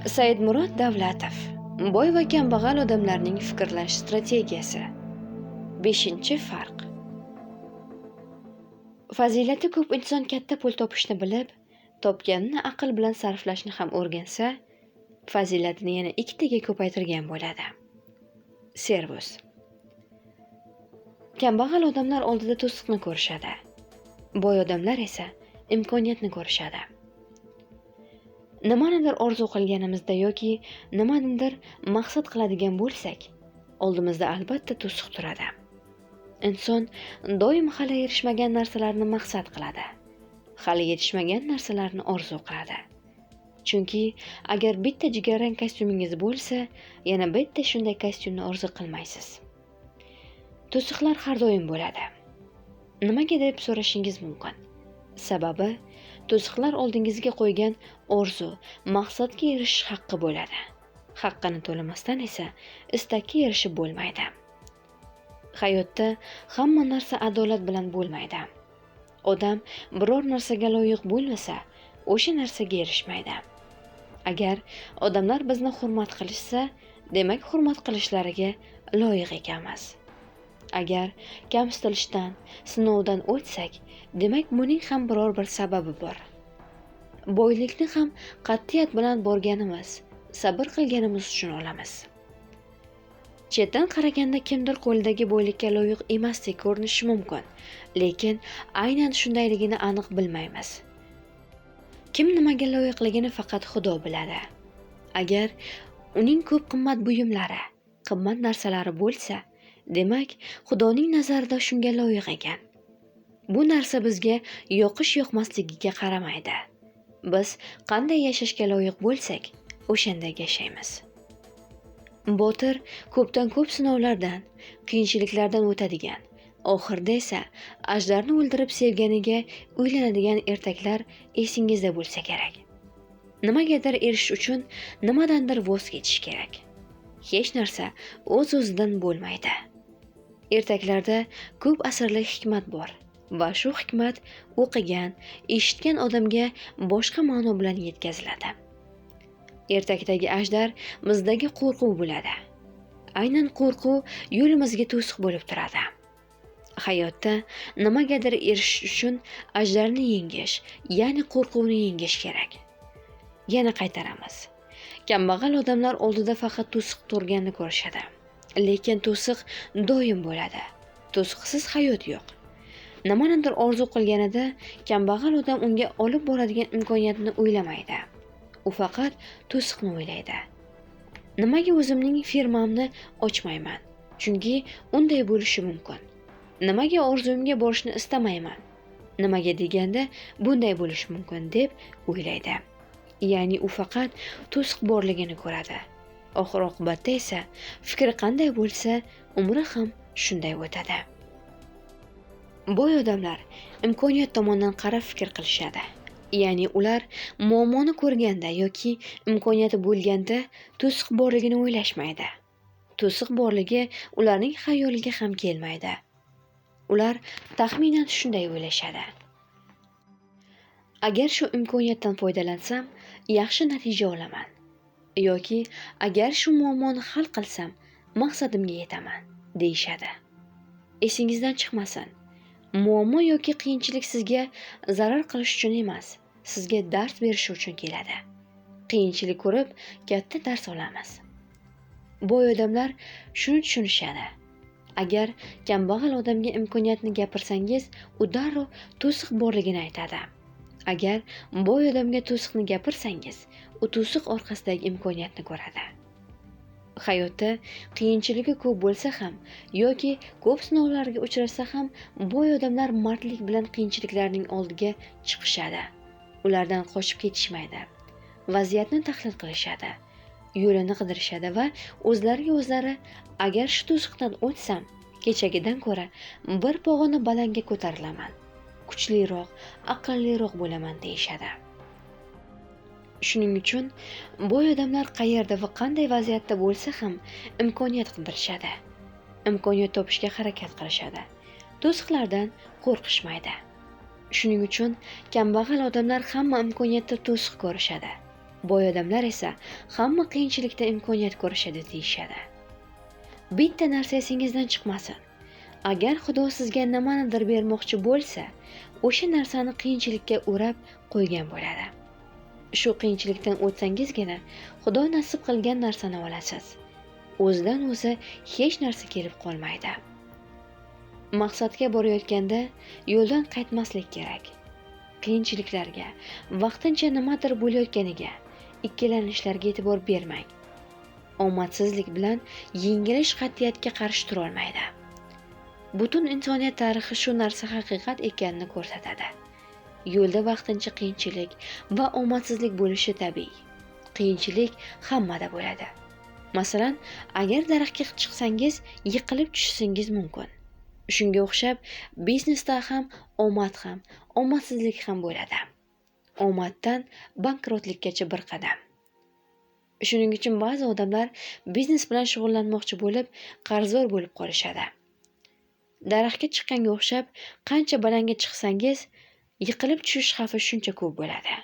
Saidmurod Davlatov. Boy va kambag'al odamlarning fikrlash strategiyasi. 5-farq. Fazilati ko'p inson katta pul topishni bilib, topganini aql bilan sarflashni ham o'rgansa, fazilatini yana 2 taga ko'paytirgan bo'ladi. Servus. Kambag'al odamlar oldida to'siqni ko'rishadi. Boy odamlar esa imkoniyatni ko'rishadi. Nimanidir orzu qilganimizda yoki nimanidir maqsad qiladigan bo'lsak, oldimizda albatta to'siq turadi. Inson doim hali erishmagan narsalarni maqsad qiladi. Hali yetishmagan narsalarni orzu qiladi. Chunki agar bitta jigarrang kostyumingiz bo'lsa, yana bitta shunday kostyumni orzu qilmaysiz. To'siqlar har doim bo'ladi. Nimaga deb so'rashingiz mumkin. Sababi to'siqlar oldingizga qo'ygan orzu, maqsadga erishish haqqi bo'ladi. Haqqini to'lamasdan esa istakka erishib bo'lmaydi. Hayotda hamma narsa adolat bilan bo'lmaydi. Odam biror narsaga loyiq bo'lmasa, o'sha narsaga erishmaydi. Agar odamlar bizni hurmat qilishsa, demak hurmat qilishlariga loyiq ekanmiz. Agar kamsitilishdan, sinovdan o'tsak, demak buning ham biror bir sababi bor. Boylikni ham qat'iyat bilan borganimiz, sabr qilganimiz uchun olamiz. Chetdan qaraganda kimdir qo'lidagi boylikka loyiq emasdek ko'rinishi mumkin, lekin aynan shundayligini aniq bilmaymiz. Kim nimaga loyiqligini faqat Xudo biladi. Agar uning ko'p qimmat buyumlari, qimmat narsalari bo'lsa, demak Xudoning nazarida shunga loyiq ekan. Bu narsa bizga yoqish-yoqmasligiga qaramaydi. Biz qanday yashashga loyiq bo'lsak, o'shanday yashaymiz. Botir ko'pdan ko'p sinovlardan, qiyinchiliklardan o'tadigan, oxirida esa ajdarni o'ldirib sevganiga uylanadigan ertaklar esingizda bo'lsa kerak. Nimagadir erishish uchun nimadandir voz kechish kerak. Hech narsa o'z-o'zidan bo'lmaydi. Ertaklarda ko'p asrlik hikmat bor va shu hikmat o'qigan, eshitgan odamga boshqa ma'no bilan yetkaziladi. Ertakdagi ajdar bizdagi qo'rquv bo'ladi. Aynan qo'rquv yo'limizga to'siq bo'lib turadi. Hayotda nimagadir erishish uchun ajdarni yengish, ya'ni qo'rquvni yengish kerak. Yana qaytaramiz. Kambag'al odamlar oldida faqat to'siq turganini ko'rishadi. Lekin to'siq doim bo'ladi. To'siqsiz hayot yo'q. Nimanidir orzu qilganida kambag'al odam unga olib boradigan imkoniyatni o'ylamaydi. U faqat to'siqni o'ylaydi. Nimaga o'zimning firmamni ochmayman? Chunki unday bo'lishi mumkin. Nimaga orzuyimga borishni istamayman? Nimaga deganda bunday bo'lishi mumkin deb o'ylaydi. Ya'ni u faqat to'siq borligini ko'radi. Oxir-oqibatda esa fikri qanday bo'lsa, umri ham shunday o'tadi. Boy odamlar imkoniyat tomondan qarab fikr qilishadi. Ya'ni ular muammoni ko'rganda yoki imkoniyati bo'lganda to'siq borligini o'ylashmaydi. To'siq borligi ularning xayoliga ham kelmaydi. Ular taxminan shunday o'ylashadi. Agar shu imkoniyatdan foydalansam, yaxshi natija olaman. Yoki agar shu muammoni hal qilsam, maqsadimga yetaman, deyishadi. Esingizdan chiqmasin. Muammo yoki qiyinchilik sizga zarar qilish uchun emas, sizga dars berish uchun keladi. Qiyinchilik ko'rib, katta dars olamiz. Boy odamlar shuni tushunishadi. Agar kambag'al odamga imkoniyatni gapirsangiz, u darrov to'siq borligini aytadi. Agar boy odamga to'siqni gapirsangiz, u to'siq orqasidagi imkoniyatni ko'radi. Hayotda qiyinchiligi ko'p bo'lsa ham yoki ko'p sinovlarga uchrasa ham boy odamlar mardlik bilan qiyinchiliklarning oldiga chiqishadi. Ulardan qochib ketishmaydi. Vaziyatni tahlil qilishadi. Yo'lini qidirishadi va o'zlariga o'zlari agar shu to'siqdan o'tsam, kechagidan ko'ra bir pog'ona balandga ko'tarilaman. Kuchliroq, aqlliroq bo'laman deyishadi. Shuning uchun boy odamlar qayerda va qanday vaziyatda bo'lsa ham imkoniyat qidirishadi. Imkoniyat topishga harakat qilishadi. To'siqlardan qo'rqishmaydi. Shuning uchun kambag'al odamlar hamma imkoniyatda to'siq ko'rishadi. Boy odamlar esa hamma qiyinchilikda imkoniyat ko'rishadi deyishadi. Bitta narsa esingizdan chiqmasin. Agar Xudo sizga nimanidir bermoqchi bo'lsa, o'sha narsani qiyinchilikka o'rab qo'ygan bo'ladi. Shu qiyinchilikdan o'tsangizgina Xudo nasib qilgan narsani olasiz. O'zidan o'zi hech narsa kelib qolmaydi. Maqsadga borayotganda yo'ldan qaytmaslik kerak. Qiyinchiliklarga, vaqtincha nimadir bo'layotganiga, ikkilanishlarga e'tibor bermang. Omadsizlik bilan yengilish qat'iyatga qarshi tura olmaydi. Butun insoniyat tarixi shu narsa haqiqat ekanini ko'rsatadi. Yo'lda vaqtincha qiyinchilik va omadsizlik bo'lishi tabiiy. Qiyinchilik hammada bo'ladi. Masalan, agar daraxtga chiqsangiz, yiqilib tushishingiz mumkin. Shunga o'xshab, biznesda ham omad ham, omadsizlik ham bo'ladi. Omaddan bankrotlikkacha bir qadam. Shuning uchun ba'zi odamlar biznes bilan shug'ullanmoqchi bo'lib, qarzdor bo'lib qolishadi. Daraxtga chiqqanga o'xshab, qancha balandga chiqsangiz, yiqilib tushish xavfi shuncha ko'p bo'ladi.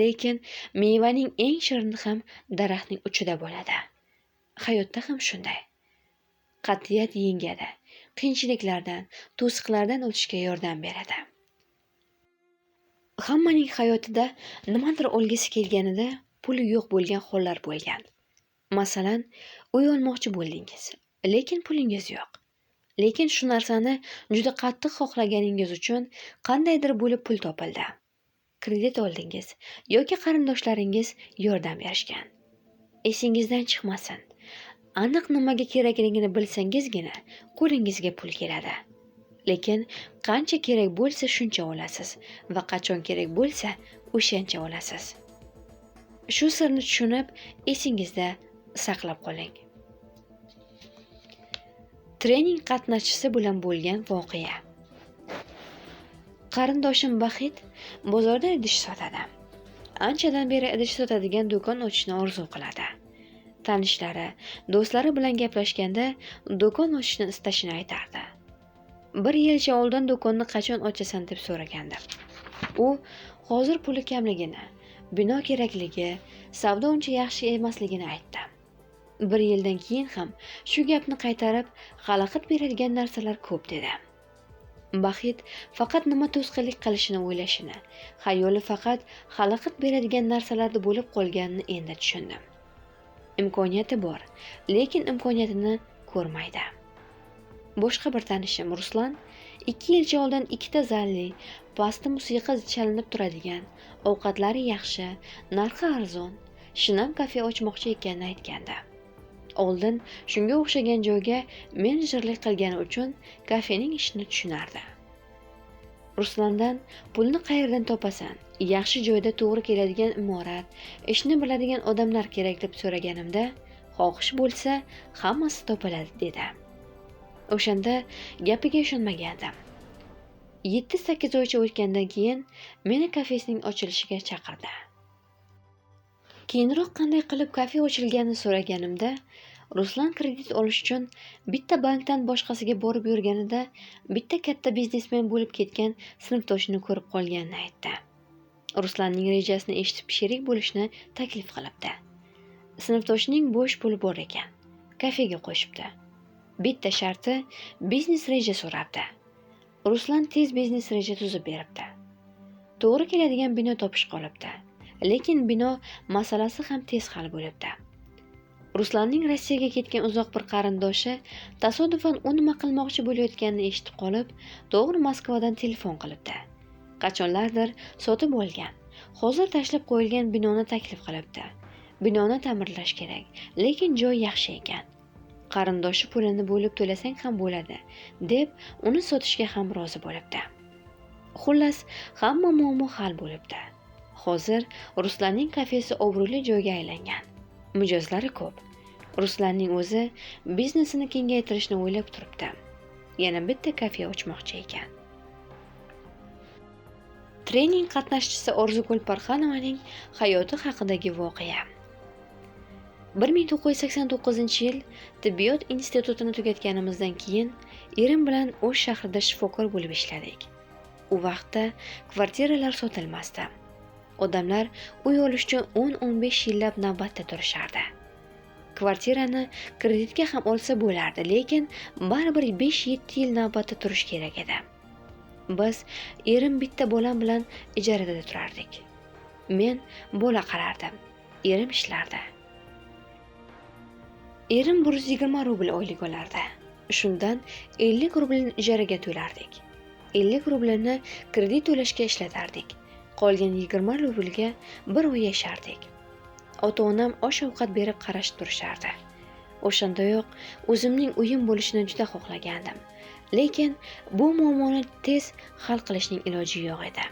Lekin mevaning eng shirini ham daraxtning uchida bo'ladi. Hayotda ham shunday. Qat'iyat yengadi, qiyinchiliklardan, to'siqlardan o'tishga yordam beradi. Hammaning hayotida nimadir olgisi kelganida puli yo'q bo'lgan hollar bo'lgan. Masalan, uy olmoqchi bo'ldingiz, lekin pulingiz yo'q. Lekin shu narsani juda qattiq xohlaganingiz uchun qandaydir bo'lib pul topildi. Kredit oldingiz yoki qarindoshlaringiz yordam berishgan. Esingizdan chiqmasin. Aniq nimaga kerakligini bilsangizgina qo'lingizga pul keladi. Lekin qancha kerak bo'lsa shuncha olasiz va qachon kerak bo'lsa o'shancha olasiz. Shu sirni tushunib, esingizda saqlab qoling. Trening qatnashchisi bilan bo'lgan voqea. Qarindoshim Baxit bozorda idish sotadi. Anchadan beri idish sotadigan do'kon ochishni orzu qiladi. Tanishlari, do'stlari bilan gaplashganda do'kon ochishni istashini aytardi. Bir yilcha oldin do'konni qachon ochasan deb so'ragandim. U hozir puli kamligini, bino kerakligi, savdo uncha yaxshi emasligini aytdi. Bir yildan keyin ham shu gapni qaytarib, xalaqit beradigan narsalar ko'p dedi. Baxit faqat nima to'sqinlik qilishini o'ylashini, xayoli faqat xalaqit beradigan narsalarda bo'lib qolganini endi tushundim. Imkoniyati bor, lekin imkoniyatini ko'rmaydi. Boshqa bir tanishim Ruslan 2 yilcha oldin ikkita zalli, pastda musiqa chalinib turadigan, ovqatlari yaxshi, narxi arzon, shinam kafe ochmoqchi ekanini aytgandi. Oldin shunga o'xshagan joyga menejerlik qilgani uchun kafening ishini tushunardi. Ruslandan pulni qayerdan topasan? Yaxshi joyda to'g'ri keladigan imorat, ishni biladigan odamlar kerak deb so'raganimda, xohish bo'lsa, hammasi topiladi dedi. O'shanda gapiga ishonmagandim. 7-8 oycha o'tgandan keyin meni kafesining ochilishiga chaqirdi. Keyinroq qanday qilib kafe ochilganini so'raganimda, Ruslan kredit olish uchun bitta bankdan boshqasiga borib yurganida bitta katta biznesmen bo'lib ketgan sinfdoshini ko'rib qolganini aytdi. Ruslanning rejasini eshitib sherik bo'lishni taklif qilibdi. Sinfdoshining bo'sh puli bor ekan. Kafega qo'shibdi. Bitta sharti biznes reja so'rabdi. Ruslan tez biznes reja tuzib beribdi. To'g'ri keladigan bino topish qolibdi. Lekin bino masalasi ham tez hal bo'libdi. Ruslanning Rossiyaga ketgan uzoq bir qarindoshi tasodifan u nima qilmoqchi bo'layotganini eshitib qolib, to'g'ri Moskvadan telefon qilibdi. Qachonlardir sotib olgan, hozir tashlab qo'yilgan binoni taklif qilibdi. Binoni ta'mirlash kerak, lekin joy yaxshi ekan. Qarindoshi pulini bo'lib to'lasang ham bo'ladi, deb uni sotishga ham rozi bo'libdi. Xullas, hamma muammo hal bo'libdi. Hozir Ruslanning kafesi obro'li joyga aylangan. Mijozlari ko'p. Ruslanning o'zi biznesini kengaytirishni o'ylab turibdi. Yana bitta kafe ochmoqchi ekan. Trening qatnashchisi Orzugul Parxanovaning hayoti haqidagi voqea. 1989-yil tibbiyot institutini tugatganimizdan keyin erim bilan o'sh shahrida shifokor bo'lib ishladik. U vaqtda kvartiralar sotilmasdi. Odamlar uy olish uchun 10-15 yillab navbatda turishardi. Kvartirani kreditga ham olsa bo'lardi, lekin baribir 5-7 yil navbatda turish kerak edi. Biz erim bitta bolam bilan ijarada turardik. Men bola qarardim, erim ishlardi. Erim 120 rubl oylik olardi. Shundan 50 rublini ijaraga to'lardik. 50 rublini kredit to'lashga ishlatardik. Qolgan 20 rublga bir oy yashardik. Ota-onam osh-ovqat berib qarashib turishardi. O'shandayoq o'zimning uyim bo'lishini juda xohlagandim. Lekin bu muammoni tez hal qilishning iloji yo'q edi.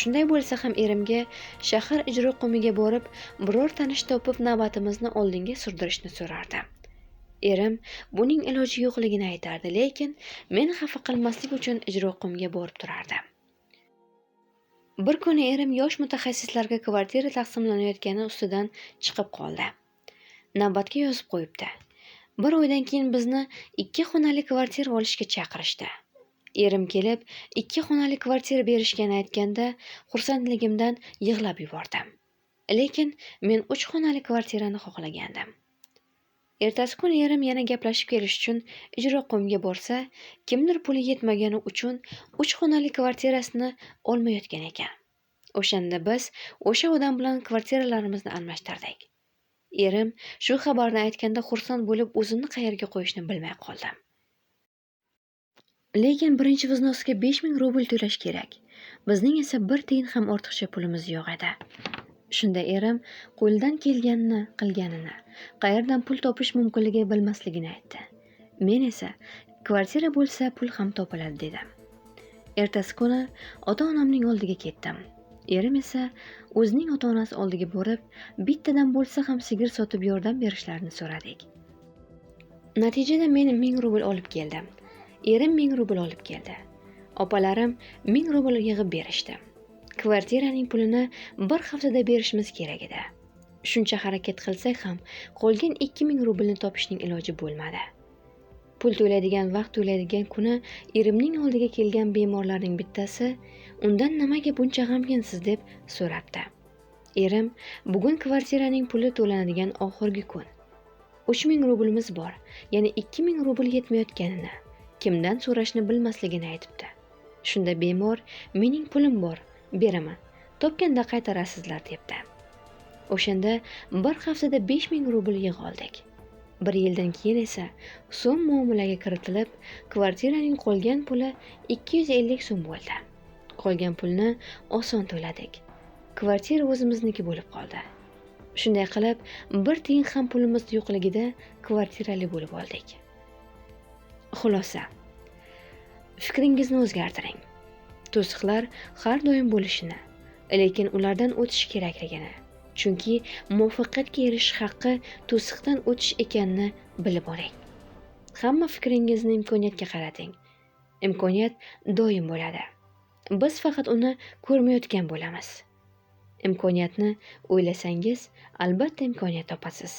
Shunday bo'lsa ham erimga shahar ijro qo'miga borib, biror tanish topib navbatimizni oldinga surdirishni so'rardim. Erim buning iloji yo'qligini aytardi, lekin men xafa qilmaslik uchun ijro qo'miga borib turardim. Bir kuni erim yosh mutaxassislarga kvartira taqsimlanayotgani ustidan chiqib qoldi. Navbatga yozib qo'yibdi. Bir oydan keyin bizni 2 xonali kvartira olishga chaqirishdi. Erim kelib 2 xonali kvartira berishgani aytganda xursandligimdan yig'lab yubordim. Lekin men 3 xonali kvartirani xohlagandim. Ertasi kuni erim yana gaplashib kelish uchun ijro qo'miga borsa, kimdir puli yetmagani uchun 3 xonali kvartirasini olmayotgan ekan. O'shanda biz o'sha odam bilan kvartiralarimizni almashtirdik. Erim shu xabarni aytganda xursand bo'lib o'zimni qayerga qo'yishni bilmay qoldim. Lekin birinchi vznosiga 5000 rubl to'lash kerak. Bizning esa 1 tiyin ham ortiqcha pulimiz yo'q edi. Shunda erim qo'ldan kelganini qilganini, qayerdan pul topish mumkinligini bilmasligini aytdi. Men esa kvartira bo'lsa pul ham topiladi dedim. Ertasi kuni ota-onamning oldiga ketdim. Erim esa o'zining ota-onasi oldiga borib, bittadan bo'lsa ham sigir sotib yordam berishlarini so'radik. Natijada men 1000 rubl olib keldim. Erim 1000 rubl olib keldi. Opalarim 1000 rubl yig'ib berishdi. Kvartiraning pulini bir haftada berishimiz kerak edi. Shuncha harakat qilsak ham qolgan 2000 rublni topishning iloji bo'lmadi. Pul to'laydigan vaqt to'laydigan kuni erimning oldiga kelgan bemorlarning bittasi undan nimaga buncha g'amginsiz deb so'rabdi. Erim bugun kvartiraning puli to'lanadigan oxirgi kun. 3000 rublimiz bor, ya'ni 2000 rubl yetmayotganini, kimdan so'rashni bilmasligini aytibdi. Shunda bemor mening pulim bor, beraman, topganda qaytarasizlar debdi. O'shanda bir haftada 5000 rubl yig'ib oldik. 1 yildan keyin esa so'm muomalaga kiritilib, kvartiraning qolgan puli 250 so'm bo'ldi. Qolgan pulni oson to'ladik. Kvartira o'zimizniki bo'lib qoldi. Shunday qilib, 1 tiyin ham pulimiz yo'qligida kvartirali bo'lib oldik. Xulosa. Fikringizni o'zgartiring. To'siqlar har doim bo'lishini, lekin ulardan o'tish kerakligini, chunki muvaffaqiyatga erishish haqqi to'siqdan o'tish ekanini bilib oling. Hamma fikringizni imkoniyatga qarating. Imkoniyat doim bo'ladi. Biz faqat uni ko'rmayotgan bo'lamiz. Imkoniyatni o'ylasangiz, albatta imkoniyat topasiz.